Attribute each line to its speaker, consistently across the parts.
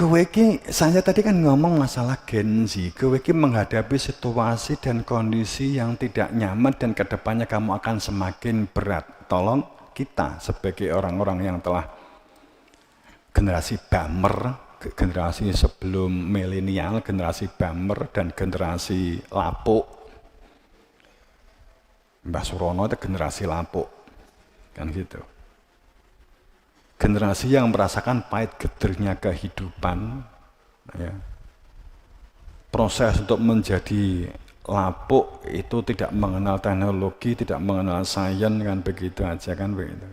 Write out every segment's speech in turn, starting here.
Speaker 1: kowe iki, saya tadi kan ngomong masalah Gen Z. Kowe iki menghadapi situasi dan kondisi yang tidak nyaman dan kedepannya kamu akan semakin berat. Tolong kita sebagai orang-orang yang telah generasi boomer, generasi sebelum milenial, generasi boomer dan generasi lapuk. Mbah Surono itu generasi lapuk, kan gitu. Generasi yang merasakan pahit getirnya kehidupan, ya. Proses untuk menjadi lapuk itu tidak mengenal teknologi, tidak mengenal sains, kan begitu aja kan begitu.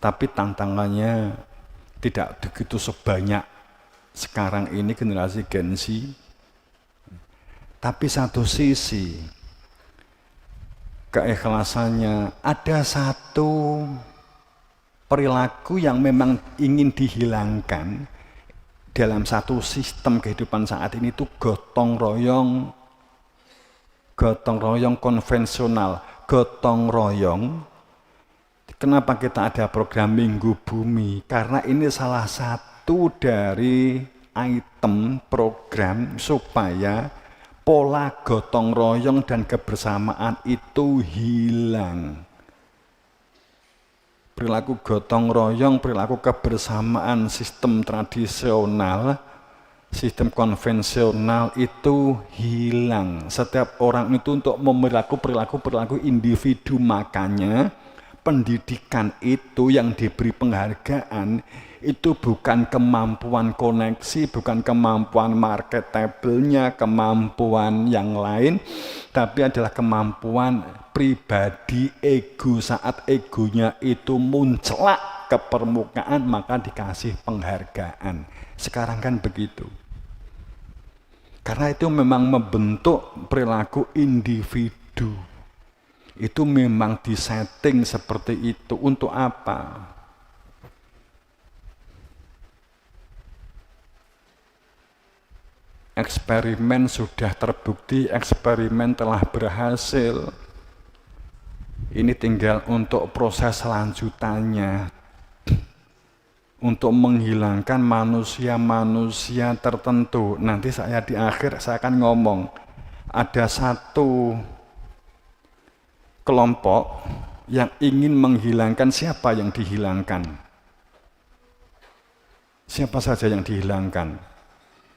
Speaker 1: Tapi tantangannya tidak begitu sebanyak sekarang ini generasi Gen Z. Tapi satu sisi keikhlasannya, ada satu perilaku yang memang ingin dihilangkan dalam satu sistem kehidupan saat ini, itu gotong royong konvensional, gotong royong. Kenapa kita ada program Minggu Bumi? Karena ini salah satu dari item program supaya pola gotong royong dan kebersamaan itu hilang. Perilaku gotong royong, perilaku kebersamaan, sistem tradisional, sistem konvensional itu hilang. Setiap orang itu untuk memiliki perilaku individu, makanya pendidikan itu yang diberi penghargaan itu bukan kemampuan koneksi, bukan kemampuan marketable-nya, kemampuan yang lain, tapi adalah kemampuan pribadi, ego. Saat egonya itu muncelak ke permukaan, maka dikasih penghargaan. Sekarang kan begitu. Karena itu memang membentuk perilaku individu. Itu memang disetting seperti itu. Untuk apa? Eksperimen sudah terbukti, eksperimen telah berhasil. Ini tinggal untuk proses selanjutannya. Untuk menghilangkan manusia-manusia tertentu. Nanti saya di akhir saya akan ngomong. Ada satu kelompok yang ingin menghilangkan. Siapa yang dihilangkan? Siapa saja yang dihilangkan?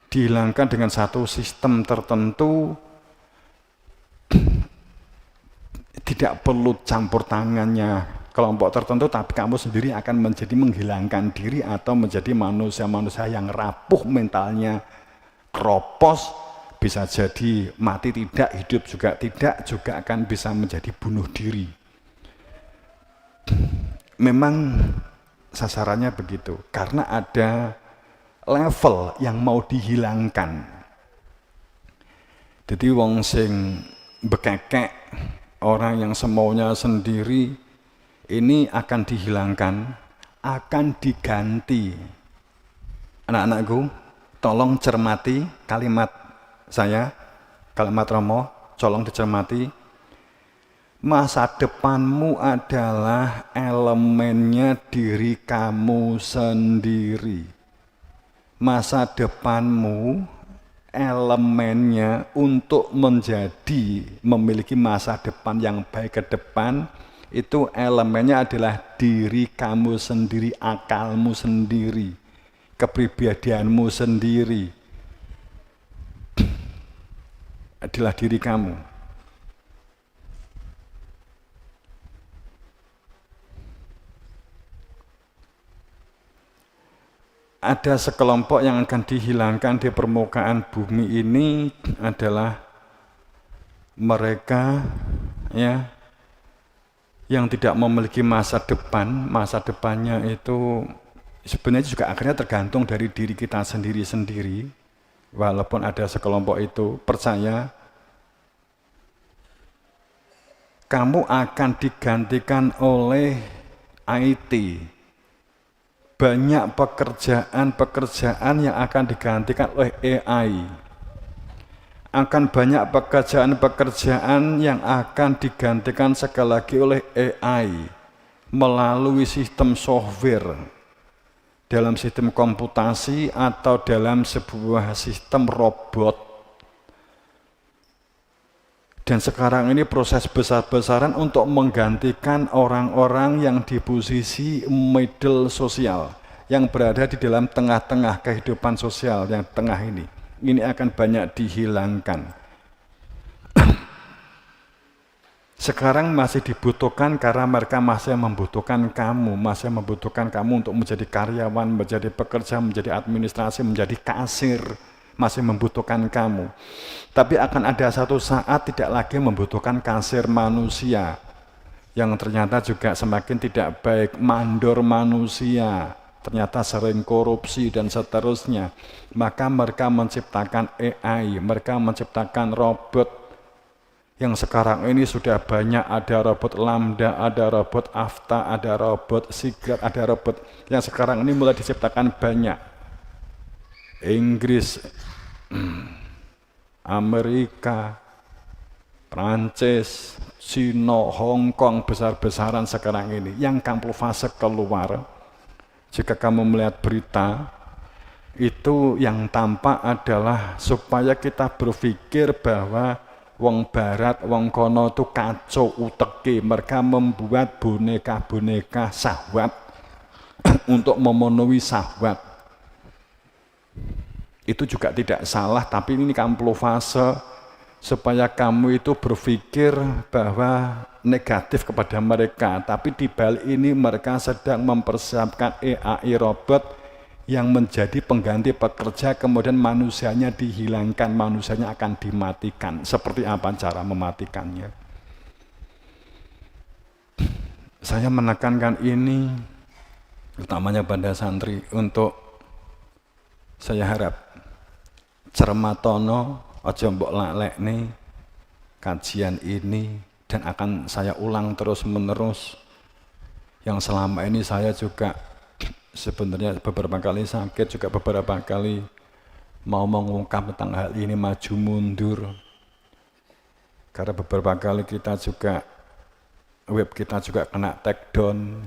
Speaker 1: Dihilangkan dengan satu sistem tertentu, tidak perlu campur tangannya kelompok tertentu, tapi kamu sendiri akan menjadi menghilangkan diri atau menjadi manusia-manusia yang rapuh mentalnya, kropos, bisa jadi mati tidak, hidup juga tidak, juga akan bisa menjadi bunuh diri. Memang sasarannya begitu, karena ada level yang mau dihilangkan. Jadi wong sing bekekek, orang yang semaunya sendiri, ini akan dihilangkan, akan diganti. Anak-anakku, tolong cermati kalimat saya, kalimat Romo, tolong dicermati. Masa depanmu adalah elemennya diri kamu sendiri. Masa depanmu elemennya untuk memiliki masa depan yang baik ke depan, itu elemennya adalah diri kamu sendiri, akalmu sendiri, kepribadianmu sendiri, adalah diri kamu. Ada sekelompok yang akan dihilangkan di permukaan bumi ini adalah mereka, ya, yang tidak memiliki masa depan. Masa depannya itu sebenarnya juga akhirnya tergantung dari diri kita sendiri-sendiri. Walaupun ada sekelompok itu percaya kamu akan digantikan oleh IT. Banyak pekerjaan yang akan digantikan oleh AI. Akan banyak pekerjaan yang akan digantikan sekali lagi oleh AI melalui sistem software. dalam sistem komputasi atau dalam sebuah sistem robot. Dan sekarang ini proses besar-besaran untuk menggantikan orang-orang yang di posisi middle sosial, yang berada di dalam tengah-tengah kehidupan sosial yang tengah ini. Ini akan banyak dihilangkan. Sekarang masih dibutuhkan karena mereka masih membutuhkan kamu untuk menjadi karyawan, menjadi pekerja, menjadi administrasi, menjadi kasir, masih membutuhkan kamu. Tapi akan ada satu saat tidak lagi membutuhkan kasir manusia, yang ternyata juga semakin tidak baik, mandor manusia, ternyata sering korupsi dan seterusnya. Maka mereka menciptakan AI, mereka menciptakan robot. Yang sekarang ini sudah banyak, ada robot Lambda, ada robot Afta, ada robot Sigrat, ada robot yang sekarang ini mulai diciptakan banyak. Inggris, Amerika, Prancis, Cina, Hong Kong, besar-besaran sekarang ini. Yang kamuflase keluar, jika kamu melihat berita, itu yang tampak adalah supaya kita berpikir bahwa wong barat, wong kono itu kacau uteke. Mereka membuat boneka-boneka syahwat untuk memenuhi syahwat. Itu juga tidak salah, tapi ini kamuflase supaya kamu itu berpikir bahwa negatif kepada mereka. Tapi di balik ini mereka sedang mempersiapkan AI robot yang menjadi pengganti pekerja, kemudian manusianya dihilangkan, manusianya akan dimatikan. Seperti apa cara mematikannya? Saya menekankan ini, utamanya pada santri, untuk saya harap cermatono, aja mbok lalekne kajian ini, dan akan saya ulang terus-menerus. Yang selama ini saya juga sebenarnya beberapa kali sakit, juga beberapa kali mau mengungkap tentang hal ini, maju mundur. Karena beberapa kali kita juga, web kita juga kena take down.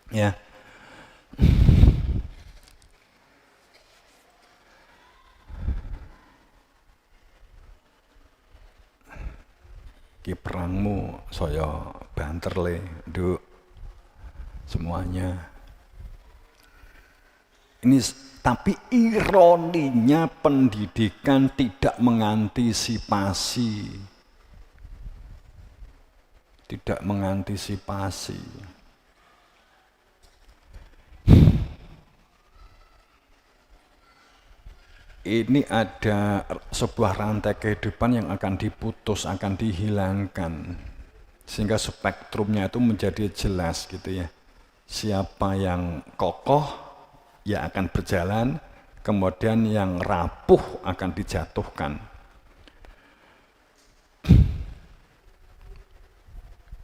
Speaker 1: Ya. Ki perangmu saya banterle, nduk, semuanya. Ini tapi ironinya pendidikan tidak mengantisipasi. Tidak mengantisipasi. Ini ada sebuah rantai kehidupan yang akan diputus, akan dihilangkan. Sehingga spektrumnya itu menjadi jelas gitu ya. Siapa yang kokoh, ya akan berjalan, kemudian yang rapuh akan dijatuhkan.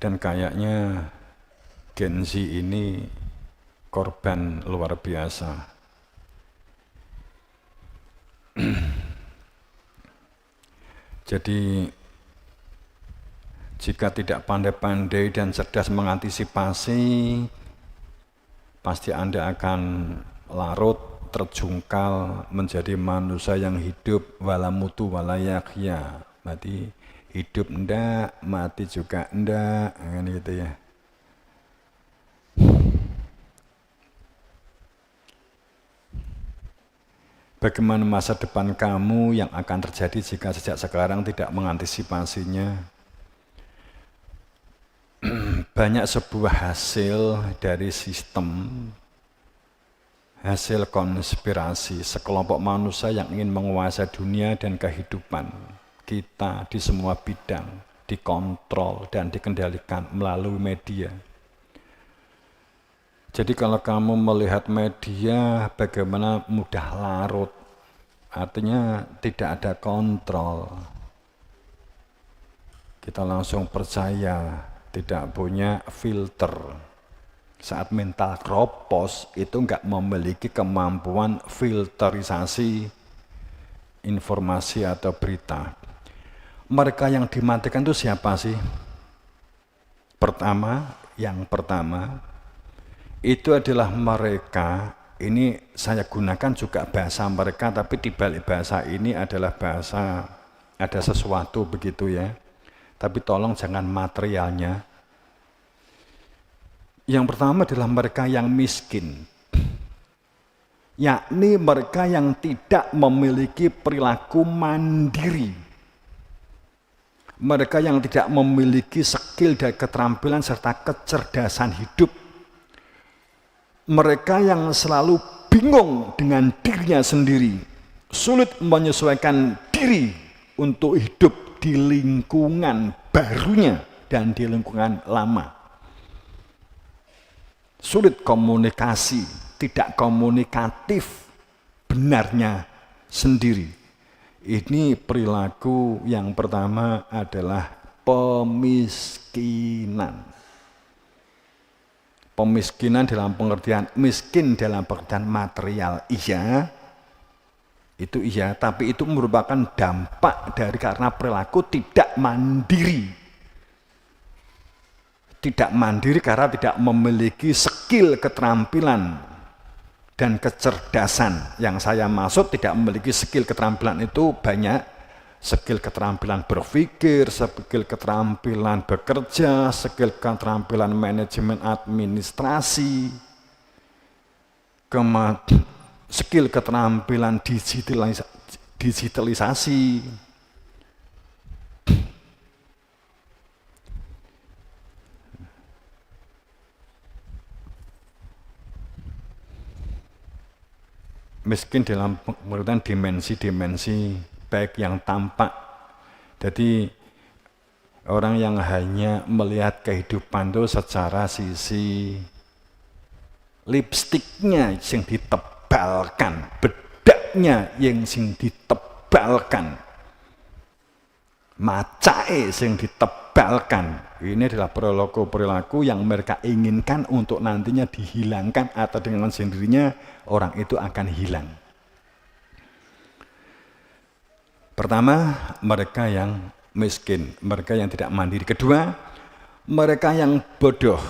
Speaker 1: Dan kayaknya Gen Z ini korban luar biasa. Jadi jika tidak pandai-pandai dan cerdas mengantisipasi, pasti Anda akan larut, terjungkal menjadi manusia yang hidup wala mutu wala yahya. Berarti hidup ndak, mati juga ndak, kan gitu ya. Bagaimana masa depan kamu yang akan terjadi jika sejak sekarang tidak mengantisipasinya? Banyak sebuah hasil dari sistem, hasil konspirasi sekelompok manusia yang ingin menguasai dunia dan kehidupan kita di semua bidang, dikontrol dan dikendalikan melalui media. Jadi kalau kamu melihat media, bagaimana mudah larut, artinya tidak ada kontrol. Kita langsung percaya, tidak punya filter. Saat mental kropos itu enggak memiliki kemampuan filterisasi informasi atau berita. Mereka yang dimatikan itu siapa sih? Yang pertama itu adalah mereka, ini saya gunakan juga bahasa mereka, tapi di balik bahasa ini adalah bahasa, ada sesuatu begitu ya. Tapi tolong jangan materialnya. Yang pertama adalah mereka yang miskin, yakni mereka yang tidak memiliki perilaku mandiri. Mereka yang tidak memiliki skill dan keterampilan serta kecerdasan hidup. Mereka yang selalu bingung dengan dirinya sendiri, sulit menyesuaikan diri untuk hidup di lingkungan barunya dan di lingkungan lama. Sulit komunikasi, tidak komunikatif benarnya sendiri. Ini perilaku yang pertama adalah pemiskinan. Pemiskinan dalam pengertian miskin dalam pengertian material, iya, itu iya, tapi itu merupakan dampak dari karena perilaku tidak mandiri. Tidak mandiri karena tidak memiliki skill, keterampilan, dan kecerdasan. Yang saya maksud tidak memiliki skill, keterampilan itu banyak. Skill keterampilan berpikir, skill keterampilan bekerja, skill keterampilan manajemen administrasi, skill keterampilan digitalisasi. Miskin dalam pengertian dimensi-dimensi baik yang tampak. Jadi orang yang hanya melihat kehidupan itu secara sisi lipstiknya yang ditebalkan, bedaknya yang ditebalkan, macae yang ditebalkan. Ini adalah perilaku yang mereka inginkan untuk nantinya dihilangkan atau dengan sendirinya orang itu akan hilang. Pertama, mereka yang miskin, mereka yang tidak mandiri. Kedua, mereka yang bodoh.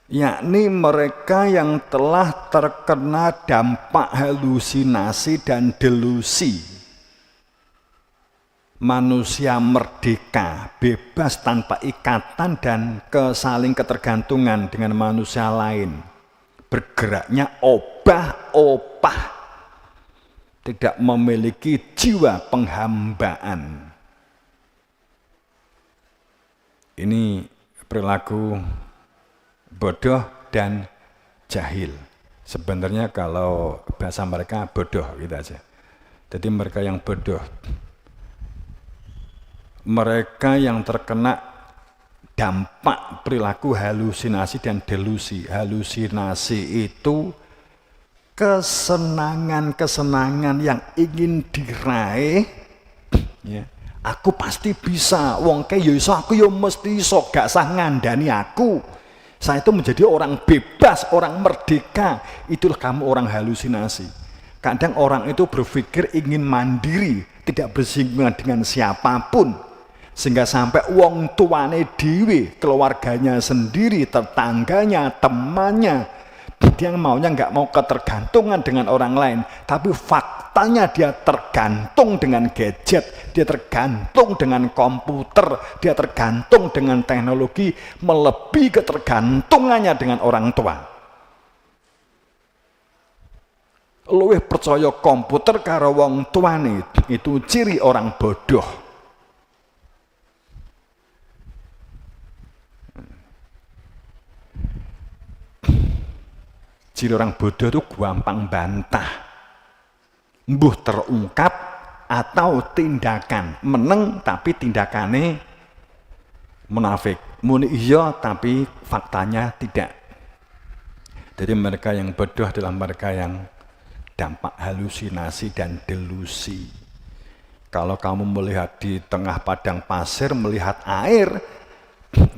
Speaker 1: Yakni mereka yang telah terkena dampak halusinasi dan delusi. Manusia merdeka, bebas tanpa ikatan dan saling ketergantungan dengan manusia lain. Bergeraknya obah-obah, tidak memiliki jiwa penghambaan. Ini perilaku bodoh dan jahil. Sebenarnya kalau bahasa mereka bodoh gitu aja. Jadi mereka yang bodoh, mereka yang terkena dampak perilaku halusinasi dan delusi. Halusinasi itu kesenangan-kesenangan yang ingin diraih, ya. Aku pasti bisa, wong ke yo iso, aku yo mesti iso, gak sah ngandani aku. Saya itu menjadi orang bebas, orang merdeka. Itulah kamu orang halusinasi. Kadang orang itu berpikir ingin mandiri, tidak bersinggungan dengan siapapun. Sehingga sampai wong tuane dhewe, keluarganya sendiri, tetangganya, temannya, dia maunya nggak mau ketergantungan dengan orang lain, tapi faktanya dia tergantung dengan gadget, dia tergantung dengan komputer, dia tergantung dengan teknologi, melebihi ketergantungannya dengan orang tua. Luwih percaya komputer karo wong tuane, itu ciri orang bodoh. Ciri orang bodoh itu gampang bantah, mbuh terungkap atau tindakan meneng tapi tindakannya munafik, muni iya tapi faktanya tidak. Jadi mereka yang bodoh adalah mereka yang dampak halusinasi dan delusi. Kalau kamu melihat di tengah padang pasir, melihat air,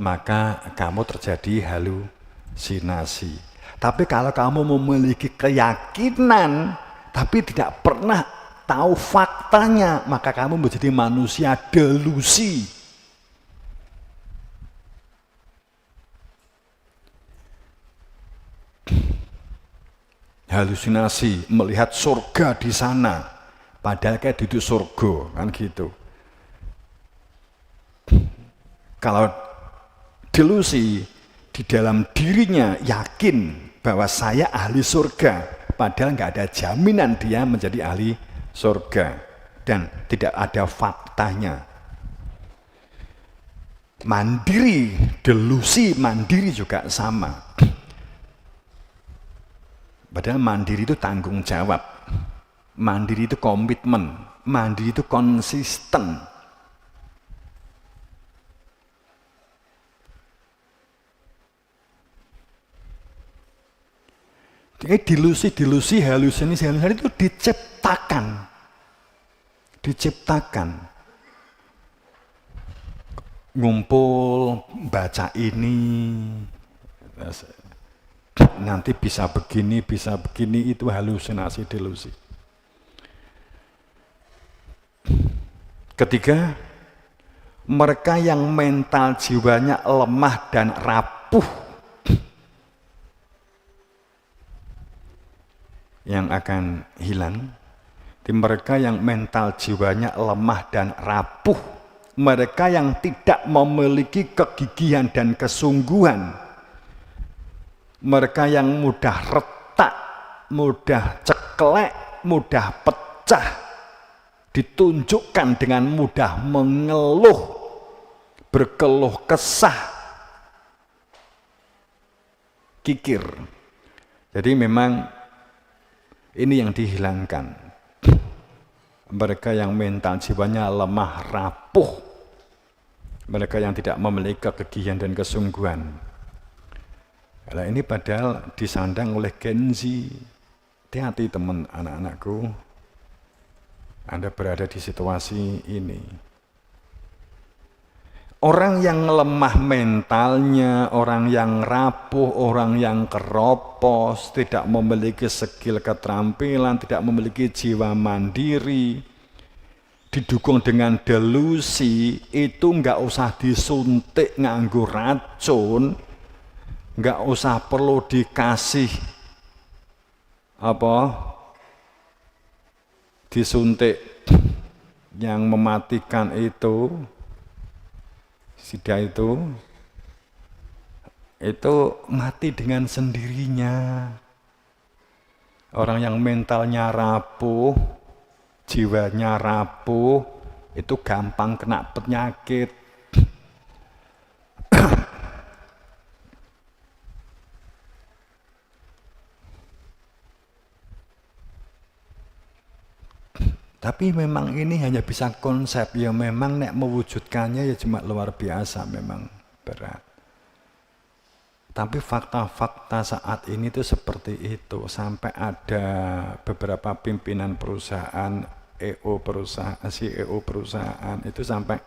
Speaker 1: maka kamu terjadi halusinasi. Tapi kalau kamu memiliki keyakinan, tapi tidak pernah tahu faktanya, maka kamu menjadi manusia delusi. Halusinasi, melihat surga di sana, padahal kayak itu surga, kan gitu. Kalau delusi, di dalam dirinya yakin bahwa saya ahli surga, padahal nggak ada jaminan dia menjadi ahli surga dan tidak ada faktanya. Mandiri, delusi mandiri juga sama. Padahal mandiri itu tanggung jawab, mandiri itu komitmen, mandiri itu konsisten. Jadi delusi, halusinasi itu diciptakan. Ngumpul, baca ini, nanti bisa begini, itu halusinasi, delusi. Ketiga, mereka yang mental jiwanya lemah dan rapuh, yang akan hilang. Di mereka yang mental jiwanya lemah dan rapuh, mereka yang tidak memiliki kegigihan dan kesungguhan, mereka yang mudah retak, mudah ceklek, mudah pecah, ditunjukkan dengan mudah mengeluh, berkeluh kesah, kikir. Jadi memang ini yang dihilangkan. Mereka yang mental jiwanya lemah rapuh, mereka yang tidak memiliki kegigihan dan kesungguhan. Nah, ini padahal disandang oleh Gen Z. Hati-hati teman anak-anakku, Anda berada di situasi ini. Orang yang lemah mentalnya, orang yang rapuh, orang yang keropos, tidak memiliki skill keterampilan, tidak memiliki jiwa mandiri, didukung dengan delusi, itu nggak usah disuntik nganggo racun, nggak usah perlu dikasih disuntik yang mematikan itu, sida itu mati dengan sendirinya. Orang yang mentalnya rapuh, jiwanya rapuh, itu gampang kena penyakit. Tapi memang ini hanya bisa konsep, ya memang nek mewujudkannya ya cuma luar biasa, memang berat. Tapi fakta-fakta saat ini tuh seperti itu, sampai ada beberapa pimpinan perusahaan, CEO perusahaan itu sampai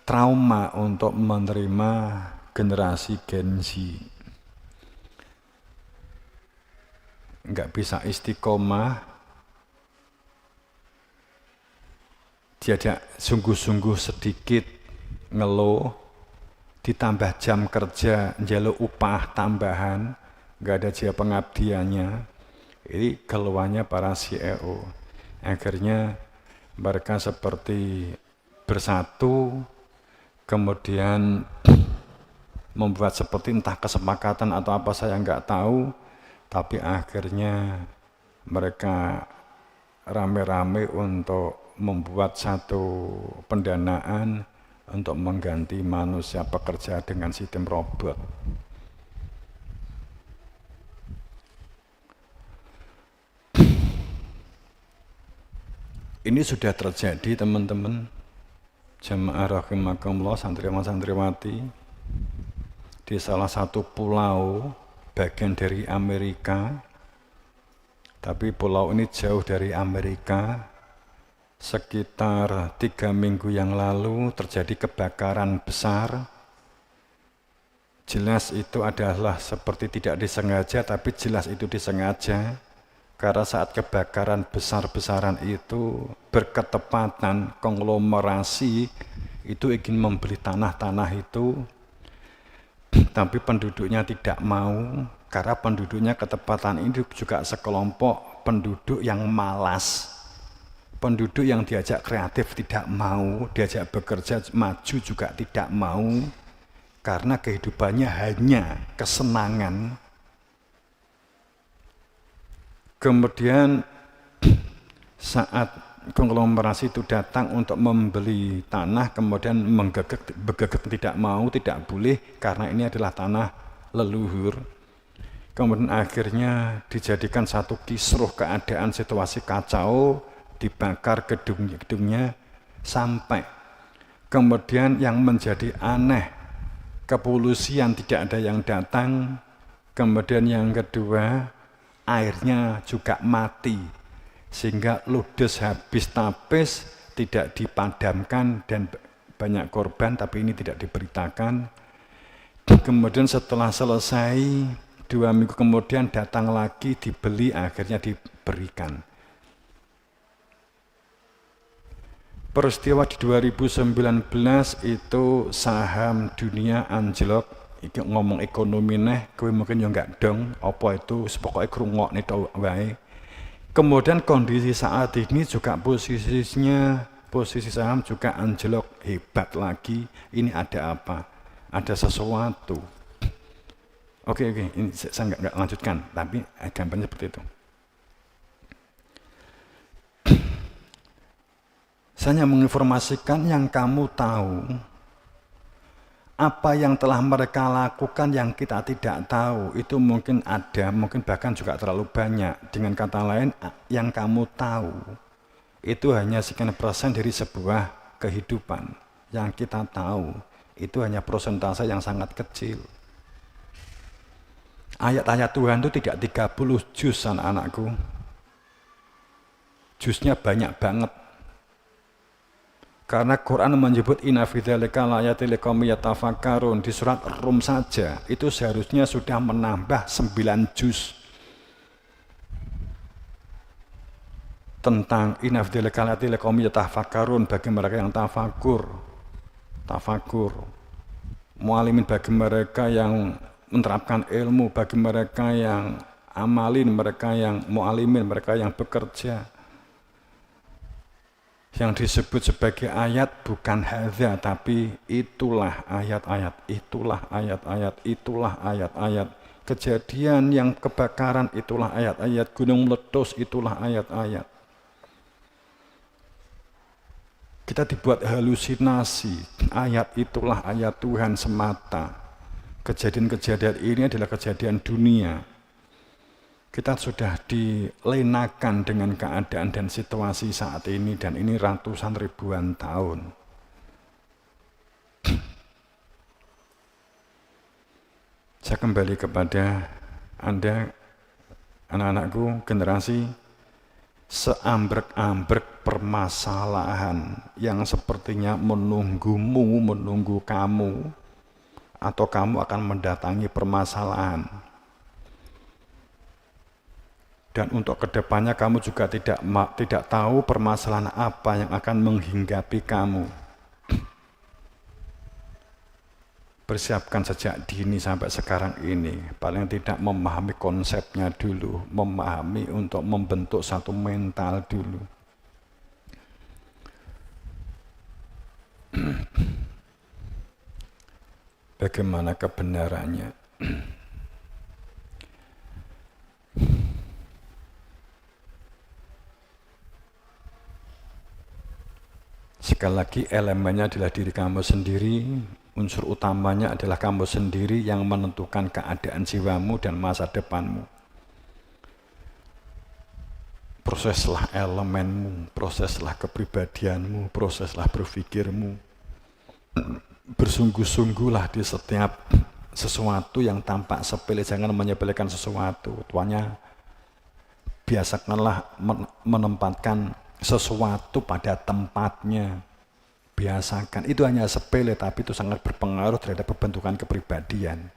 Speaker 1: trauma untuk menerima generasi Gen Z. Nggak bisa istiqomah, diajak sungguh-sungguh sedikit ngeluh, ditambah jam kerja, njaluk upah tambahan, nggak ada jiwa pengabdiannya. Ini keluhannya para CEO. Akhirnya mereka seperti bersatu, kemudian membuat seperti entah kesepakatan atau apa saya nggak tahu, tapi akhirnya mereka rame-rame untuk membuat satu pendanaan untuk mengganti manusia pekerja dengan sistem robot. Ini sudah terjadi teman-teman, jamaah rahimakumullah, santriwan-santriwati, di salah satu pulau bagian dari Amerika, tapi pulau ini jauh dari Amerika. Sekitar 3 minggu yang lalu terjadi kebakaran besar. Jelas itu adalah seperti tidak disengaja, tapi jelas itu disengaja. Karena saat kebakaran besar-besaran itu berketepatan konglomerasi itu ingin membeli tanah-tanah itu, tapi penduduknya tidak mau, karena penduduknya ketepatan ini juga sekelompok penduduk yang malas. Penduduk yang diajak kreatif tidak mau, diajak bekerja maju juga tidak mau, karena kehidupannya hanya kesenangan. Kemudian saat konglomerasi itu datang untuk membeli tanah, kemudian begegek tidak mau, tidak boleh, karena ini adalah tanah leluhur. Kemudian akhirnya dijadikan satu kisruh keadaan situasi kacau, dibakar gedung-gedungnya, sampai kemudian yang menjadi aneh, kepolusian tidak ada yang datang, kemudian yang kedua, airnya juga mati, sehingga ludes habis tapis, tidak dipadamkan dan banyak korban, tapi ini tidak diberitakan. Kemudian setelah selesai 2 minggu kemudian datang lagi, dibeli, akhirnya diberikan. Peristiwa di 2019 itu saham dunia anjlok. Iki ngomong ekonomi neh, kowe mungkin ya enggak dong, apa itu, pokoknya krungokne tok wae. Kemudian kondisi saat ini juga posisi saham juga anjlok hebat lagi. Ini ada apa? Ada sesuatu. Oke, ini saya enggak lanjutkan, tapi gambarnya seperti itu. Saya menginformasikan yang kamu tahu. Apa yang telah mereka lakukan yang kita tidak tahu, itu mungkin ada, mungkin bahkan juga terlalu banyak. Dengan kata lain, yang kamu tahu, itu hanya sekian persen dari sebuah kehidupan. Yang kita tahu, itu hanya persentase yang sangat kecil. Ayat-ayat Tuhan itu tidak 30 juz, anak-anakku. Juznya banyak banget. Karena Quran menyebut inna fi dzalika laayatil liqaumin yatafakkarun, di surat Rum saja itu seharusnya sudah menambah 9 juz tentang inna fi dzalika laayatil liqaumin yatafakkarun, bagi mereka yang tafakur, mualimin, bagi mereka yang menerapkan ilmu, bagi mereka yang amalin, mereka yang mualimin, mereka yang bekerja. Yang disebut sebagai ayat bukan hadza, tapi itulah ayat-ayat, itulah ayat-ayat, itulah ayat-ayat. Kejadian yang kebakaran, itulah ayat-ayat. Gunung meletus, itulah ayat-ayat. Kita dibuat halusinasi, ayat itulah ayat Tuhan semata. Kejadian-kejadian ini adalah kejadian dunia. Kita sudah dilenakan dengan keadaan dan situasi saat ini, dan ini ratusan ribuan tahun. Saya kembali kepada Anda, anak-anakku, generasi, seambrek-ambrek permasalahan yang sepertinya menunggumu, menunggu kamu, atau kamu akan mendatangi permasalahan. Dan untuk kedepannya kamu juga tidak tahu permasalahan apa yang akan menghinggapi kamu. Persiapkan sejak dini sampai sekarang ini, paling tidak memahami konsepnya dulu, memahami untuk membentuk satu mental dulu. Bagaimana kebenarannya? Sekali lagi, elemennya adalah diri kamu sendiri, unsur utamanya adalah kamu sendiri yang menentukan keadaan jiwamu dan masa depanmu. Proseslah elemenmu, proseslah kepribadianmu, proseslah berpikirmu. Bersungguh-sungguhlah di setiap sesuatu yang tampak sepele, jangan menyepelekan sesuatu. Tuanya, biasakanlah menempatkan sesuatu pada tempatnya. Biasakan, itu hanya sepele tapi itu sangat berpengaruh terhadap pembentukan kepribadian.